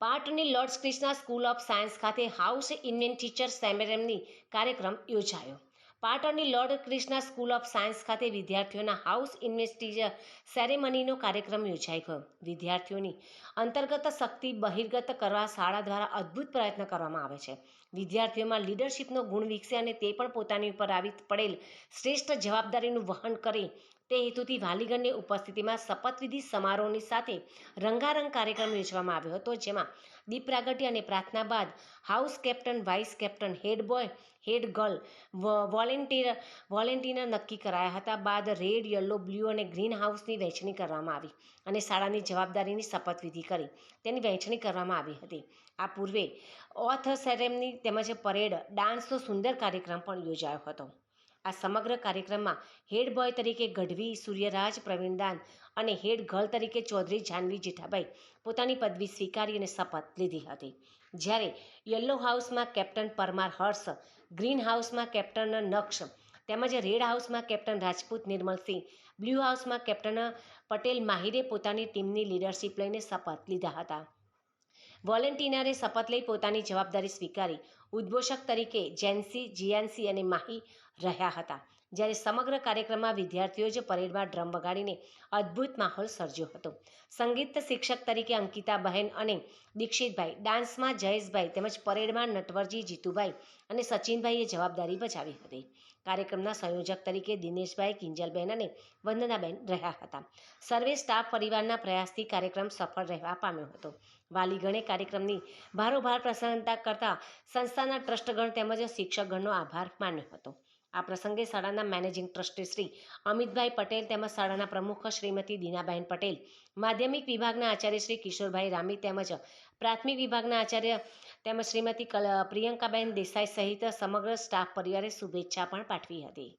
પાટણની lords Krishna school of science ખાતે house invent teacher ceremony કાર્યક્રમ યોજાયો. પાટણની lord Krishna school of science ખાતે વિદ્યાર્થીઓના હાઉસ ઇન્વેન્ટ ટીચર સેરેમનીનો કાર્યક્રમ યોજાઈ ગયો. વિદ્યાર્થીઓની અંતર્ગત શક્તિ બહિર્ગત કરવા શાળા દ્વારા અદ્ભુત પ્રયત્ન કરવામાં આવે છે. વિદ્યાર્થીઓમાં લીડરશિપનો ગુણ વિકસે અને તે પણ પોતાની ઉપર આવી પડેલ શ્રેષ્ઠ જવાબદારીનું વહન કરે તે હેતુથી વાલીગણની ઉપસ્થિતિમાં શપથવિધિ સમારોહની સાથે રંગારંગ કાર્યક્રમ યોજવામાં આવ્યો હતો, જેમાં દીપ પ્રાગટ્ય અને પ્રાર્થના બાદ house captain, vice captain, head boy, head girl, volunteer નક્કી કરાયા હતા. બાદ રેડ, યલો, બ્લુ અને ગ્રીન હાઉસની વહેંચણી કરવામાં આવી અને શાળાની જવાબદારીની શપથવિધિ કરી તેની વહેંચણી કરવામાં આવી હતી. આ પૂર્વે ઓથ સેરેમની તેમજ પરેડ, ડાન્સનો સુંદર કાર્યક્રમ પણ યોજાયો હતો. આ સમગ્ર કાર્યક્રમમાં હેડ બોય તરીકે ગઢવી સૂર્યરાજ પ્રવીણદાન અને હેડ ગર્લ તરીકે ચૌધરી જાનવી જેઠાભાઈ પોતાની પદવી સ્વીકારી અને શપથ લીધી હતી. જ્યારે યલો હાઉસમાં કેપ્ટન પરમાર હર્ષ, ગ્રીન હાઉસમાં કેપ્ટન નક્ષ તેમજ રેડ હાઉસમાં કેપ્ટન રાજપૂત નિર્મલસિંહ, બ્લુ હાઉસમાં કેપ્ટન પટેલ માહિરે પોતાની ટીમની લીડરશિપ લઈને શપથ લીધા હતા. વોલેન્ટિયરે શપથ લઈ પોતાની જવાબદારી સ્વીકારી ઉદ્ઘોષક તરીકે જેન્સી, જીયાન્સી અને માહી રહ્યા હતા. જ્યારે સમગ્ર કાર્યક્રમમાં વિદ્યાર્થીઓ જ પરેડમાં ડ્રમ વગાડીને અદ્ભુત માહોલ સર્જ્યો હતો. સંગીત શિક્ષક તરીકે અંકિતાબહેન અને દીક્ષિતભાઈ, ડાન્સમાં જયેશભાઈ તેમજ પરેડમાં નટવરજી, જીતુભાઈ અને સચિનભાઈએ જવાબદારી બજાવી હતી. કાર્યક્રમના સંયોજક તરીકે દિનેશભાઈ, કિંજલબેન અને વંદનાબેન રહ્યા હતા. સર્વે સ્ટાફ પરિવારના પ્રયાસથી કાર્યક્રમ સફળ રહેવા પામ્યો હતો. વાલીગણે કાર્યક્રમની ભારોભાર પ્રસન્નતા કરતા સંસ્થાના ટ્રસ્ટગણ તેમજ શિક્ષકગણનો આભાર માન્યો હતો. આ પ્રસંગે શાળાના મેનેજિંગ ટ્રસ્ટી શ્રી અમિતભાઈ પટેલ તેમજ શાળાના પ્રમુખ શ્રીમતી દીનાબહેન પટેલ, માધ્યમિક વિભાગના આચાર્ય શ્રી કિશોરભાઈ રામી તેમજ પ્રાથમિક વિભાગના આચાર્ય તેમજ શ્રીમતી પ્રિયંકાબેન દેસાઈ સહિત સમગ્ર સ્ટાફ પરિવારે શુભેચ્છા પણ પાઠવી હતી.